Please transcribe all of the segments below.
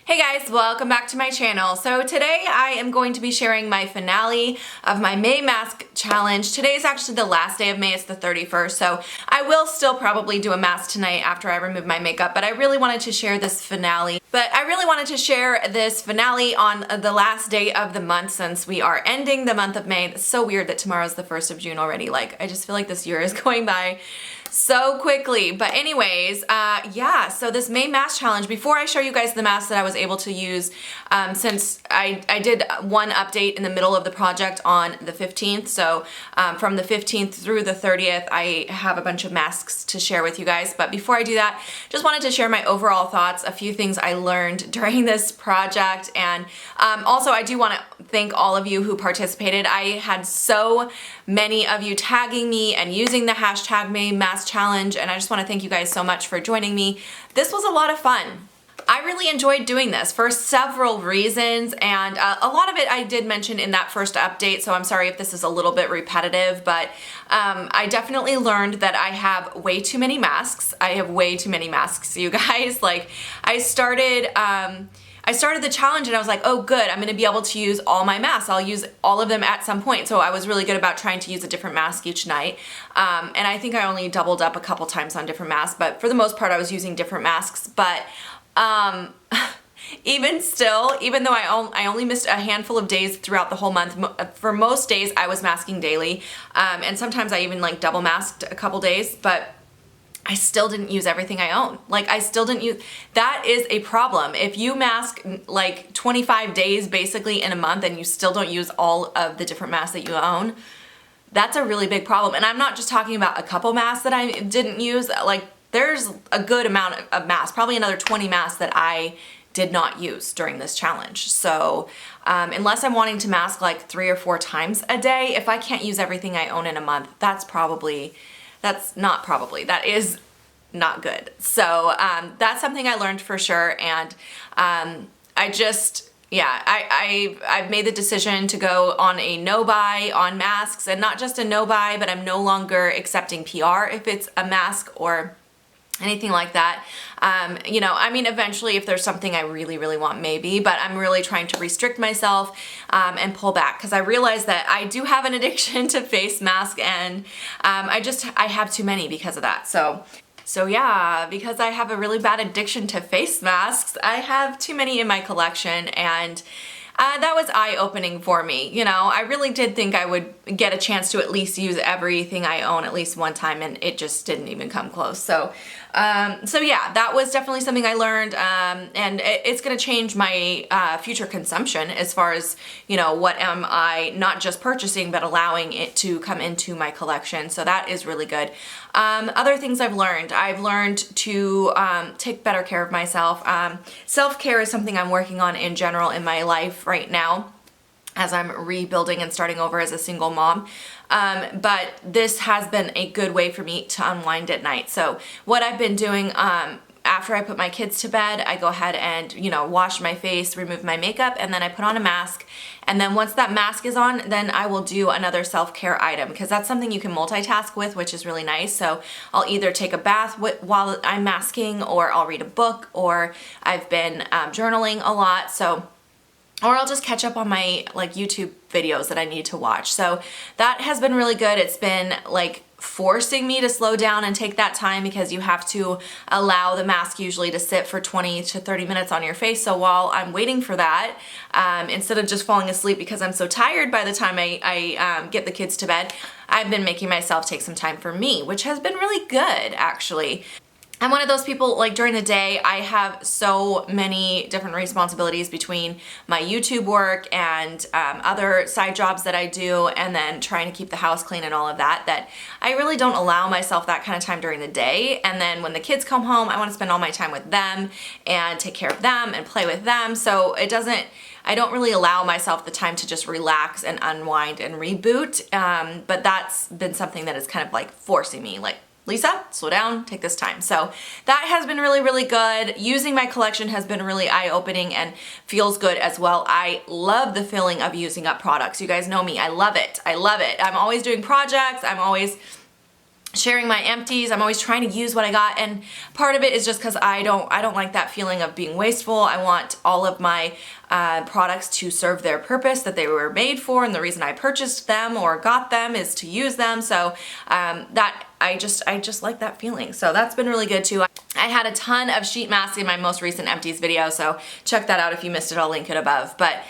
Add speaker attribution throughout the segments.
Speaker 1: Hey guys, welcome back to my channel. So today I am going to be sharing my finale of my May mask challenge. Today is actually the last day of May, it's the 31st, so I will still probably do a mask tonight after I remove my makeup, but I really wanted to share this finale. On the last day of the month since we are ending the month of May. It's so weird that tomorrow's the 1st of June already. Like, I just feel like this year is going by so quickly. But anyways, yeah, so this May mask challenge, before I show you guys the mask that I was able to use, since I did one update in the middle of the project on the 15th, so from the 15th through the 30th, I have a bunch of masks to share with you guys. But before I do that, just wanted to share my overall thoughts, a few things I learned during this project, and also I do want to thank all of you who participated. I had so many of you tagging me and using the hashtag May mask challenge, and I just want to thank you guys so much for joining me. This was a lot of fun. I really enjoyed doing this for several reasons, and a lot of it I did mention in that first update, so I'm sorry if this is a little bit repetitive, but I definitely learned that I have way too many masks. I have way too many masks, you guys. Like, I started the challenge and I was like, oh good, I'm gonna be able to use all my masks. I'll use all of them at some point. So I was really good about trying to use a different mask each night. And I think I only doubled up a couple times on different masks, but for the most part I was using different masks. But even still, even though I only missed a handful of days throughout the whole month, for most days I was masking daily. And sometimes I even like double masked a couple days, but I still didn't use everything I own. Like, I still didn't use, that is a problem. If you mask like 25 days basically in a month and you still don't use all of the different masks that you own, that's a really big problem. And I'm not just talking about a couple masks that I didn't use. Like, there's a good amount of masks, probably another 20 masks that I did not use during this challenge. So unless I'm wanting to mask like 3 or 4 times a day, if I can't use everything I own in a month, that is not good. So that's something I learned for sure, and I've made the decision to go on a no-buy on masks, and not just a no-buy, but I'm no longer accepting PR if it's a mask or anything like that. You know, I mean, eventually if there's something I really, really want, maybe, but I'm really trying to restrict myself and pull back, because I realize that I do have an addiction to face masks, and I have too many because of that. So yeah, because I have a really bad addiction to face masks, I have too many in my collection, and that was eye-opening for me. You know, I really did think I would get a chance to at least use everything I own at least one time, and it just didn't even come close. So yeah, that was definitely something I learned, and it's gonna change my future consumption as far as, you know, what am I not just purchasing, but allowing it to come into my collection. So that is really good. Other things I've learned to take better care of myself. Self-care is something I'm working on in general in my life right now, as I'm rebuilding and starting over as a single mom. But this has been a good way for me to unwind at night. So what I've been doing, after I put my kids to bed, I go ahead and, you know, wash my face, remove my makeup, and then I put on a mask. And then once that mask is on, then I will do another self-care item, because that's something you can multitask with, which is really nice. So I'll either take a bath while I'm masking, or I'll read a book, or I've been journaling a lot. Or I'll just catch up on my like YouTube videos that I need to watch. So that has been really good. It's been like forcing me to slow down and take that time, because you have to allow the mask usually to sit for 20 to 30 minutes on your face. So while I'm waiting for that, instead of just falling asleep because I'm so tired by the time I get the kids to bed, I've been making myself take some time for me, which has been really good actually. I'm one of those people, like during the day, I have so many different responsibilities between my YouTube work and other side jobs that I do, and then trying to keep the house clean and all of that, that I really don't allow myself that kind of time during the day. And then when the kids come home, I want to spend all my time with them and take care of them and play with them. So I don't really allow myself the time to just relax and unwind and reboot. But that's been something that is kind of like forcing me, like, Lisa, slow down, take this time. So that has been really, really good. Using my collection has been really eye-opening and feels good as well. I love the feeling of using up products. You guys know me, I love it. I love it. I'm always doing projects. I'm always sharing my empties. I'm always trying to use what I got, and part of it is just because I don't like that feeling of being wasteful. I want all of my products to serve their purpose that they were made for, and the reason I purchased them or got them is to use them. So that I just like that feeling. So that's been really good too. I had a ton of sheet masks in my most recent empties video, so check that out if you missed it. I'll link it above. But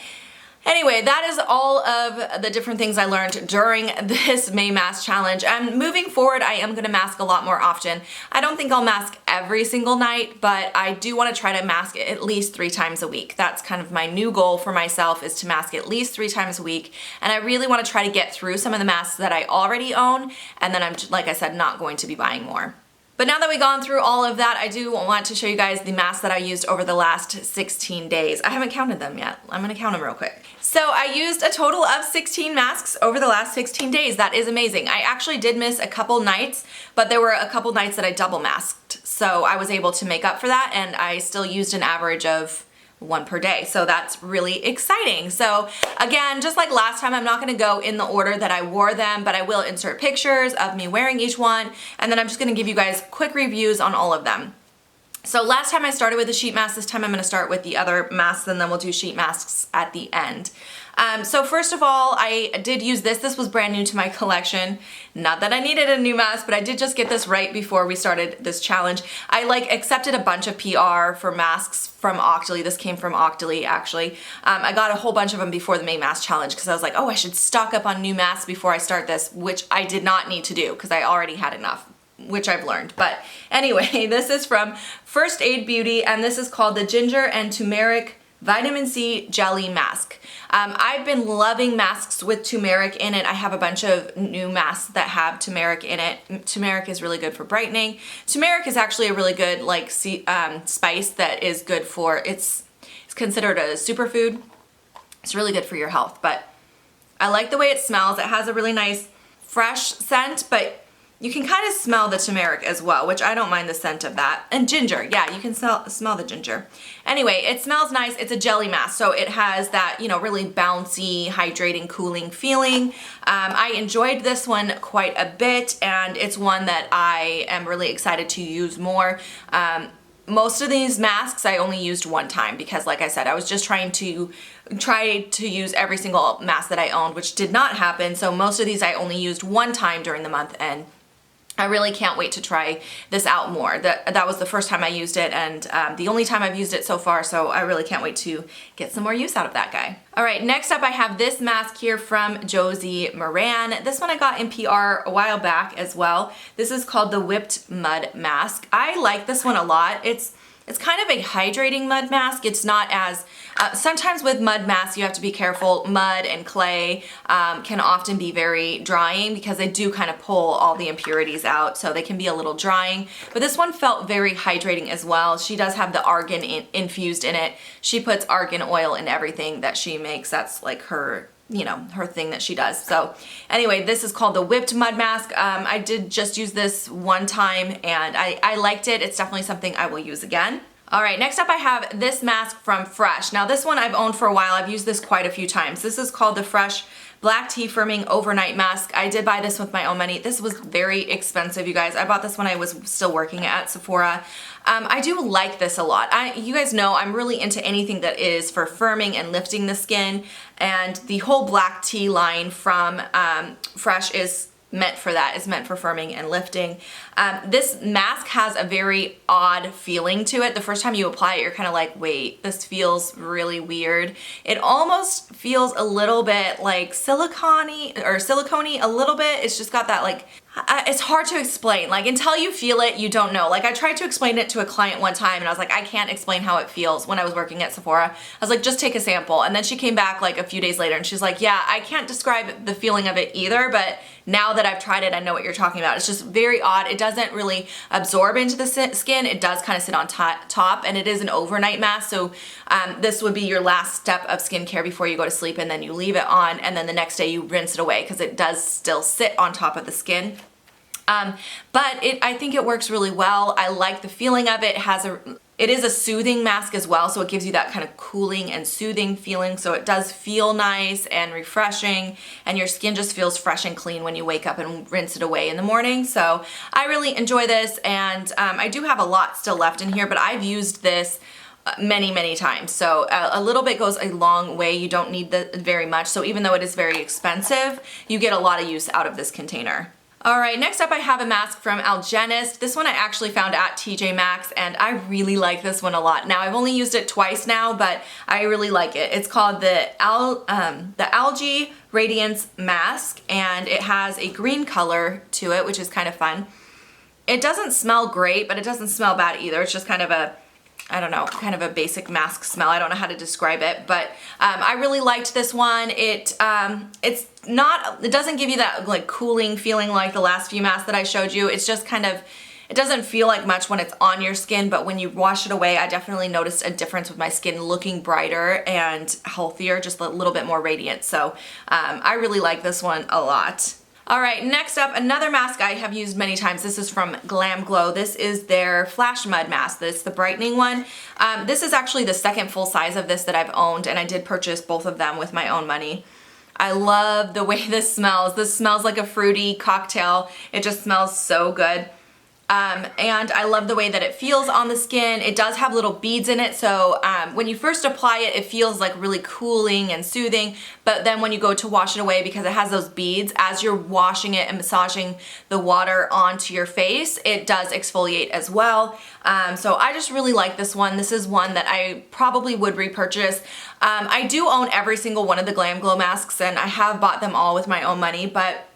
Speaker 1: anyway, that is all of the different things I learned during this May mask challenge. And moving forward, I am gonna mask a lot more often. I don't think I'll mask every single night, but I do wanna try to mask at least 3 times a week. That's kind of my new goal for myself, is to mask at least 3 times a week. And I really wanna try to get through some of the masks that I already own, and then I'm, like I said, not going to be buying more. But now that we've gone through all of that, I do want to show you guys the masks that I used over the last 16 days. I haven't counted them yet. I'm gonna count them real quick. So I used a total of 16 masks over the last 16 days. That is amazing. I actually did miss a couple nights, but there were a couple nights that I double masked. So I was able to make up for that, and I still used an average of 1 per day. So that's really exciting. So again, just like last time, I'm not gonna go in the order that I wore them, but I will insert pictures of me wearing each one, and then I'm just gonna give you guys quick reviews on all of them. So last time I started with the sheet mask, this time I'm gonna start with the other masks, and then we'll do sheet masks at the end. So first of all, I did use this. This was brand new to my collection. Not that I needed a new mask, but I did just get this right before we started this challenge. I accepted a bunch of PR for masks from Octoly. This came from Octoly, actually. I got a whole bunch of them before the May mask challenge because I was like, oh, I should stock up on new masks before I start this, which I did not need to do because I already had enough, which I've learned. But anyway, this is from First Aid Beauty, and this is called the Ginger and Turmeric Vitamin C Jelly Mask. I've been loving masks with turmeric in it. I have a bunch of new masks that have turmeric in it. Turmeric is really good for brightening. Turmeric is actually a really good spice that is good for, it's considered a superfood. It's really good for your health, but I like the way it smells. It has a really nice fresh scent, but you can kind of smell the turmeric as well, which I don't mind the scent of that. And ginger, yeah, you can smell the ginger. Anyway, it smells nice. It's a jelly mask, so it has that, you know, really bouncy, hydrating, cooling feeling. I enjoyed this one quite a bit, and it's one that I am really excited to use more. Most of these masks I only used one time because, like I said, I was just trying to use every single mask that I owned, which did not happen. So most of these I only used one time during the month, and I really can't wait to try this out more. That was the first time I used it, and the only time I've used it so far, so I really can't wait to get some more use out of that guy. All right, next up I have this mask here from Josie Moran. This one I got in PR a while back as well. This is called the Whipped Mud Mask. I like this one a lot. It's kind of a hydrating mud mask. It's not as, sometimes with mud masks you have to be careful. Mud and clay can often be very drying because they do kind of pull all the impurities out, so they can be a little drying. But this one felt very hydrating as well. She does have the argan infused in it. She puts argan oil in everything that she makes. That's like her, you know, her thing that she does. So anyway, this is called the Whipped Mud Mask. I did just use this one time, and I liked it. It's definitely something I will use again. All right, next up I have this mask from Fresh. Now this one I've owned for a while. I've used this quite a few times. This is called the Fresh Black Tea Firming Overnight Mask. I did buy this with my own money. This was very expensive, you guys. I bought this when I was still working at Sephora. I do like this a lot. You guys know I'm really into anything that is for firming and lifting the skin, and the whole black tea line from Fresh is meant for that. It's meant for firming and lifting. This mask has a very odd feeling to it. The first time you apply it, you're kind of like, wait, this feels really weird. It almost feels a little bit like silicone-y a little bit. It's just got that like, it's hard to explain. Like until you feel it, you don't know. Like I tried to explain it to a client one time and I was like, I can't explain how it feels when I was working at Sephora. I was like, just take a sample. And then she came back like a few days later and she's like, yeah, I can't describe the feeling of it either, but now that I've tried it, I know what you're talking about. It's just very odd. It doesn't really absorb into the skin. It does kind of sit on top, and it is an overnight mask. So this would be your last step of skincare before you go to sleep, and then you leave it on, and then the next day you rinse it away because it does still sit on top of the skin. But I think it works really well. I like the feeling of it. It has It is a soothing mask as well, so it gives you that kind of cooling and soothing feeling, so it does feel nice and refreshing, and your skin just feels fresh and clean when you wake up and rinse it away in the morning. So I really enjoy this, and I do have a lot still left in here, but I've used this many times. So a little bit goes a long way. You don't need very much, so even though it is very expensive, you get a lot of use out of this container. All right, next up I have a mask from Algenist. This one I actually found at TJ Maxx, and I really like this one a lot. Now, I've only used it twice now, but I really like it. It's called the Algae Radiance Mask, and it has a green color to it, which is kind of fun. It doesn't smell great, but it doesn't smell bad either. It's just kind of a, I don't know, kind of a basic mask smell. I don't know how to describe it, but I really liked this one. It doesn't give you that like cooling feeling like the last few masks that I showed you. It's just kind of, it doesn't feel like much when it's on your skin, but when you wash it away, I definitely noticed a difference with my skin looking brighter and healthier, just a little bit more radiant. So I really like this one a lot. All right, next up, another mask I have used many times. This is from Glam Glow. This is their Flash Mud mask. This is the brightening one. This is actually the second full size of this that I've owned, and I did purchase both of them with my own money. I love the way this smells. This smells like a fruity cocktail. It just smells so good. And I love the way that it feels on the skin. It does have little beads in it, so when you first apply it, it feels like really cooling and soothing, but then when you go to wash it away, because it has those beads, as you're washing it and massaging the water onto your face, it does exfoliate as well. So I just really like this one. This is one that I probably would repurchase. I do own every single one of the Glam Glow masks, and I have bought them all with my own money, but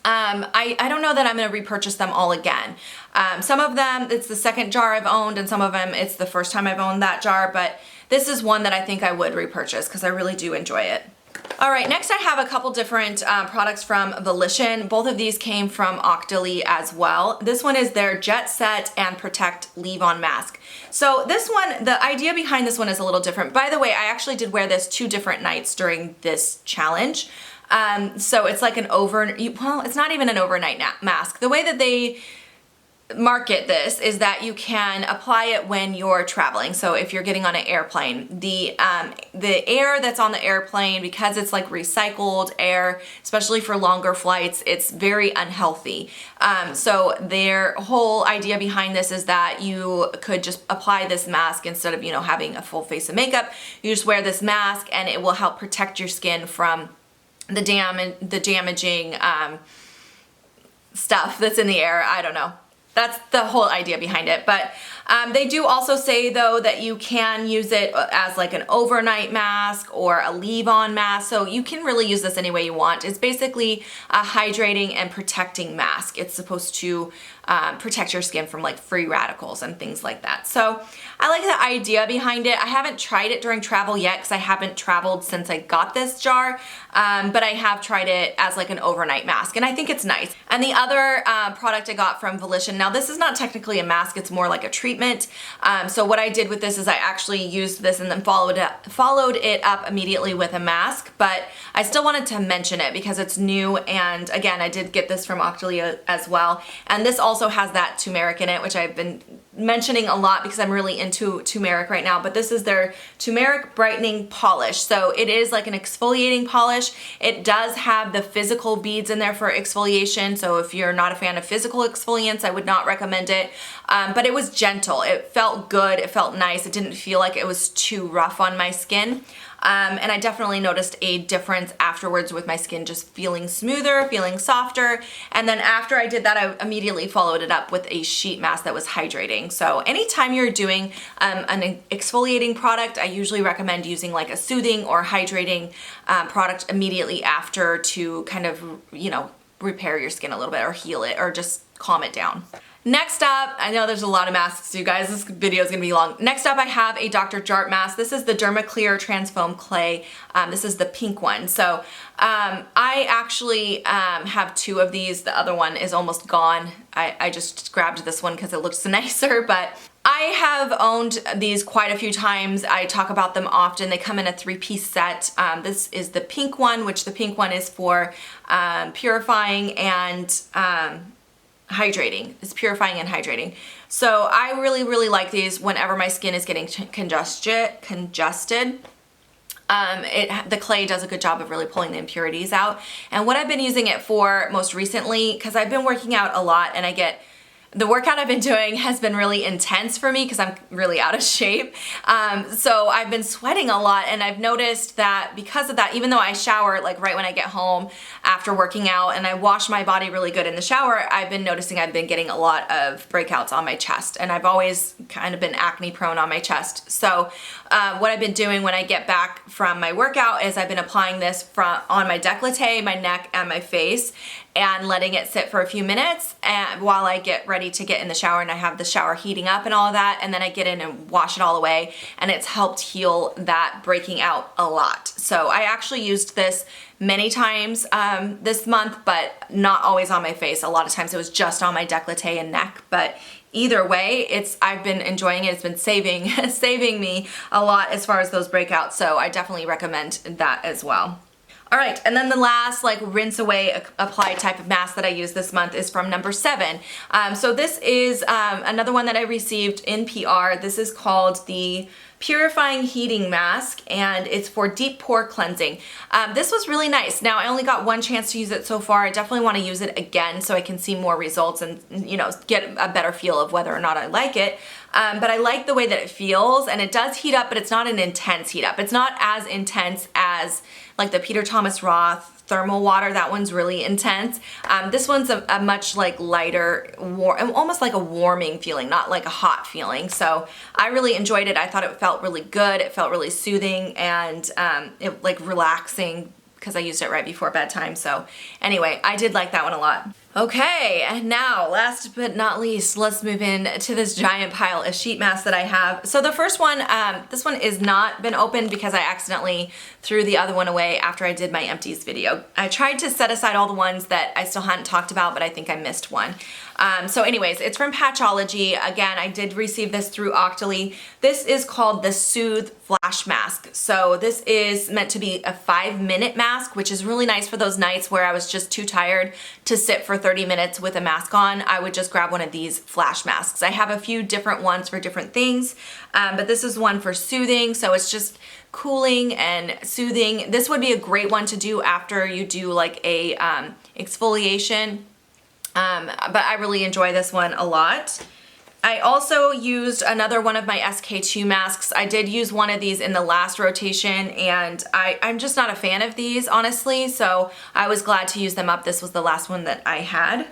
Speaker 1: I don't know that I'm going to repurchase them all again. Some of them, it's the second jar I've owned, and some of them, it's the first time I've owned that jar, but this is one that I think I would repurchase because I really do enjoy it. All right, next I have a couple different products from Volition. Both of these came from Octoly as well. This one is their Jet Set and Protect Leave-On Mask. So this one, the idea behind this one is a little different. By the way, I actually did wear this 2 different nights during this challenge. So it's like it's not even an overnight mask. The way that they market this is that you can apply it when you're traveling. So if you're getting on an airplane, the air that's on the airplane, because it's like recycled air, especially for longer flights, it's very unhealthy. So their whole idea behind this is that you could just apply this mask instead of, having a full face of makeup. You just wear this mask and it will help protect your skin from the damaging stuff that's in the air. I don't know. That's the whole idea behind it. But they do also say, though, that you can use it as like an overnight mask or a leave-on mask. So you can really use this any way you want. It's basically a hydrating and protecting mask. It's supposed to protect your skin from like free radicals and things like that. So I like the idea behind it. I haven't tried it during travel yet because I haven't traveled since I got this jar, but I have tried it as like an overnight mask, and I think it's nice. And the other product I got from Volition, now this is not technically a mask, it's more like a treatment. So what I did with this is I actually used this and then followed it up immediately with a mask, but I still wanted to mention it because it's new, and again, I did get this from Octoly as well. And this also has that turmeric in it, which I've been mentioning a lot because I'm really into turmeric right now, but this is their turmeric brightening polish. So it is like an exfoliating polish. It does have the physical beads in there for exfoliation, so if you're not a fan of physical exfoliants, I would not recommend it. But it was gentle. It felt good. It felt nice. It didn't feel like it was too rough on my skin. And I definitely noticed a difference afterwards with my skin just feeling smoother, feeling softer. And then after I did that, I immediately followed it up with a sheet mask that was hydrating. So anytime you're doing an exfoliating product, I usually recommend using like a soothing or hydrating product immediately after to kind of, repair your skin a little bit or heal it or just calm it down. Next up, I know there's a lot of masks, you guys. This video is gonna be long. Next up, I have a Dr. Jart mask. This is the Dermaclear Transfoam Clay. This is the pink one. So I actually have 2 of these. The other one is almost gone. I just grabbed this one because it looks nicer, but I have owned these quite a few times. I talk about them often. They come in a 3-piece set. This is the pink one, which the pink one is for purifying and hydrating. It's purifying and hydrating. So I really, really like these whenever my skin is getting congested. The clay does a good job of really pulling the impurities out. And what I've been using it for most recently, because I've been working out a lot and the workout I've been doing has been really intense for me because I'm really out of shape. So I've been sweating a lot, and I've noticed that because of that, even though I shower like right when I get home after working out and I wash my body really good in the shower, I've been noticing I've been getting a lot of breakouts on my chest, and I've always kind of been acne prone on my chest. So what I've been doing when I get back from my workout is I've been applying this on my décolleté, my neck, and my face, and letting it sit for a few minutes and while I get ready to get in the shower, and I have the shower heating up and all of that, and then I get in and wash it all away, and it's helped heal that breaking out a lot. So I actually used this many times this month, but not always on my face. A lot of times it was just on my décolleté and neck, but either way, I've been enjoying it. It's been saving me a lot as far as those breakouts, so I definitely recommend that as well. All right, and then the last like rinse away apply type of mask that I use this month is from number 7. So this is another one that I received in PR. This is called the Purifying Heating Mask, and it's for deep pore cleansing. This was really nice. Now I only got one chance to use it so far. I definitely want to use it again so I can see more results and get a better feel of whether or not I like it. But I like the way that it feels, and it does heat up, but it's not an intense heat up. It's not as intense as like the Peter Thomas Roth thermal water. That one's really intense. This one's a much like lighter, almost like a warming feeling, not like a hot feeling. So I really enjoyed it. I thought it felt really good. It felt really soothing and it like relaxing because I used it right before bedtime. So anyway, I did like that one a lot. Okay, and now last but not least, let's move in to this giant pile of sheet masks that I have. So the first one, this one is not been opened because I accidentally threw the other one away after I did my empties video. I tried to set aside all the ones that I still hadn't talked about, but I think I missed one. So anyways, it's from Patchology. Again, I did receive this through Octoly. This is called the Soothe Flash Mask. So this is meant to be a 5-minute mask, which is really nice for those nights where I was just too tired to sit for 30 minutes with a mask on. I would just grab one of these flash masks. I have a few different ones for different things, but this is one for soothing. So it's just cooling and soothing. This would be a great one to do after you do like a exfoliation. But I really enjoy this one a lot. I also used another one of my SK2 masks. I did use one of these in the last rotation, and I'm just not a fan of these, honestly, so I was glad to use them up. This was the last one that I had.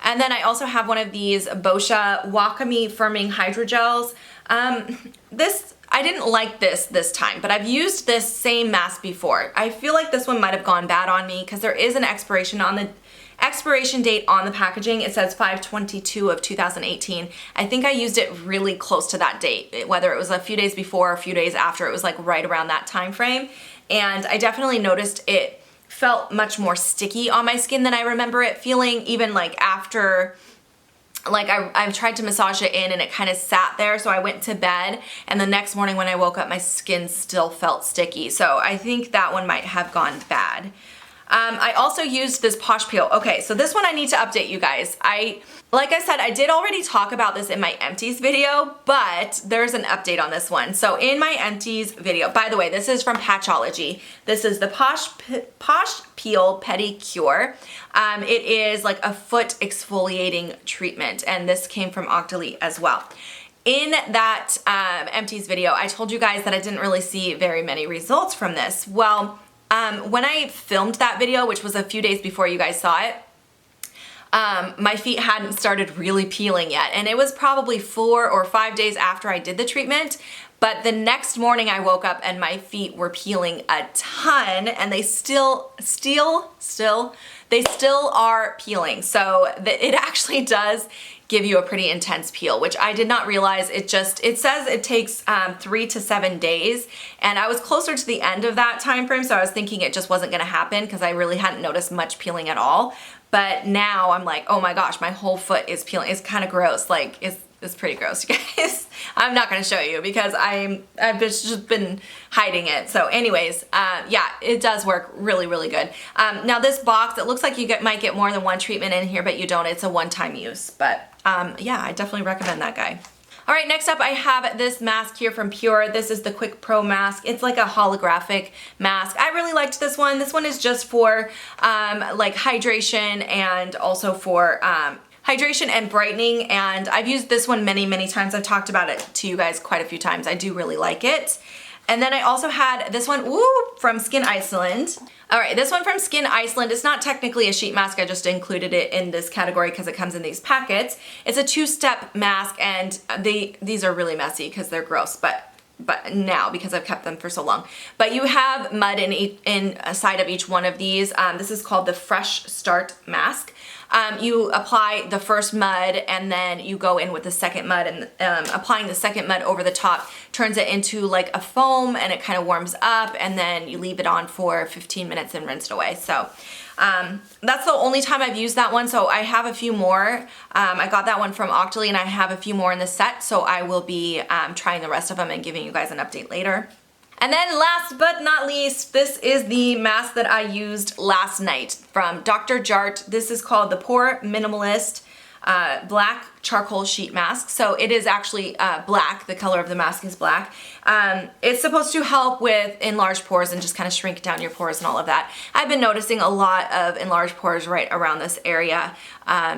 Speaker 1: And then I also have one of these Boscia Wakame Firming Hydrogels. I didn't like this time, but I've used this same mask before. I feel like this one might have gone bad on me because there is an expiration date on the packaging. It says 5/22 of 2018. I think I used it really close to that date, whether it was a few days before or a few days after. It was like right around that time frame, and I definitely noticed it felt much more sticky on my skin than I remember it feeling, even like after like I've tried to massage it in and it kind of sat there, so I went to bed and the next morning when I woke up my skin still felt sticky. So I think that one might have gone bad. I also used this Posh Peel. Okay, so this one I need to update you guys. Like I said, I did already talk about this in my empties video, but there's an update on this one. So in my empties video, by the way, this is from Patchology. This is the Posh Peel Pedicure. It is like a foot exfoliating treatment, and this came from Octoly as well. In that empties video, I told you guys that I didn't really see very many results from this. Well, when I filmed that video, which was a few days before you guys saw it, my feet hadn't started really peeling yet, and it was probably 4 or 5 days after I did the treatment. But the next morning I woke up and my feet were peeling a ton, and they still are peeling. So it actually does give you a pretty intense peel, which I did not realize. It says it takes 3 to 7 days, and I was closer to the end of that time frame, so I was thinking it just wasn't gonna happen because I really hadn't noticed much peeling at all. But now I'm like, oh my gosh, my whole foot is peeling. It's kind of gross. Like, It's pretty gross, you guys. I'm not gonna show you because I've just been hiding it. So anyways, yeah, it does work really, really good. Now this box, it looks like you might get more than one treatment in here, but you don't. It's a one-time use. But yeah, I definitely recommend that guy. All right, next up I have this mask here from Pure. This is the Quick Pro mask. It's like a holographic mask. I really liked this one. This one is just for like hydration and also for hydration and brightening, and I've used this one many, many times. I've talked about it to you guys quite a few times. I do really like it. And then I also had this one, from Skin Iceland. All right, this one from Skin Iceland. It's not technically a sheet mask. I just included it in this category because it comes in these packets. It's a 2-step mask, and these are really messy because they're gross, but now because I've kept them for so long. But you have mud in a side of each one of these. This is called the Fresh Start Mask. You apply the first mud and then you go in with the second mud, and applying the second mud over the top turns it into like a foam, and it kind of warms up, and then you leave it on for 15 minutes and rinse it away. So that's the only time I've used that one. So I have a few more. I got that one from Octoly, and I have a few more in the set. So I will be trying the rest of them and giving you guys an update later. And then last but not least, this is the mask that I used last night from Dr. Jart. This is called the Pore Minimalist Black Charcoal Sheet Mask. So it is actually black. The color of the mask is black. It's supposed to help with enlarged pores and just kind of shrink down your pores and all of that. I've been noticing a lot of enlarged pores right around this area.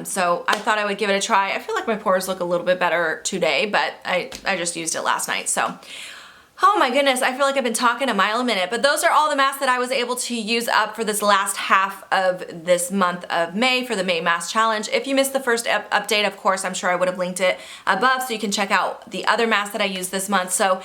Speaker 1: So I thought I would give it a try. I feel like my pores look a little bit better today, but I just used it last night. So oh my goodness, I feel like I've been talking a mile a minute, but those are all the masks that I was able to use up for this last half of this month of May for the May Mask Challenge. If you missed the first update, of course, I'm sure I would have linked it above so you can check out the other masks that I used this month. So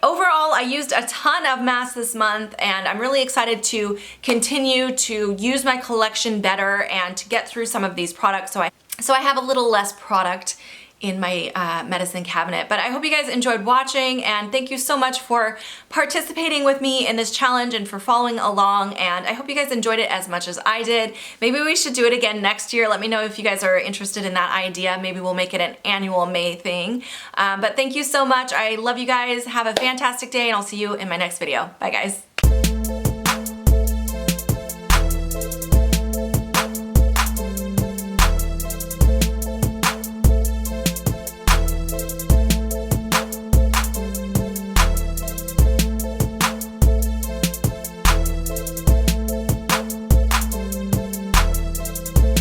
Speaker 1: overall, I used a ton of masks this month, and I'm really excited to continue to use my collection better and to get through some of these products so I have a little less product in my medicine cabinet. But I hope you guys enjoyed watching, and thank you so much for participating with me in this challenge and for following along, and I hope you guys enjoyed it as much as I did. Maybe we should do it again next year. Let me know if you guys are interested in that idea. Maybe we'll make it an annual May thing. But thank you so much. I love you guys. Have a fantastic day, and I'll see you in my next video. Bye guys.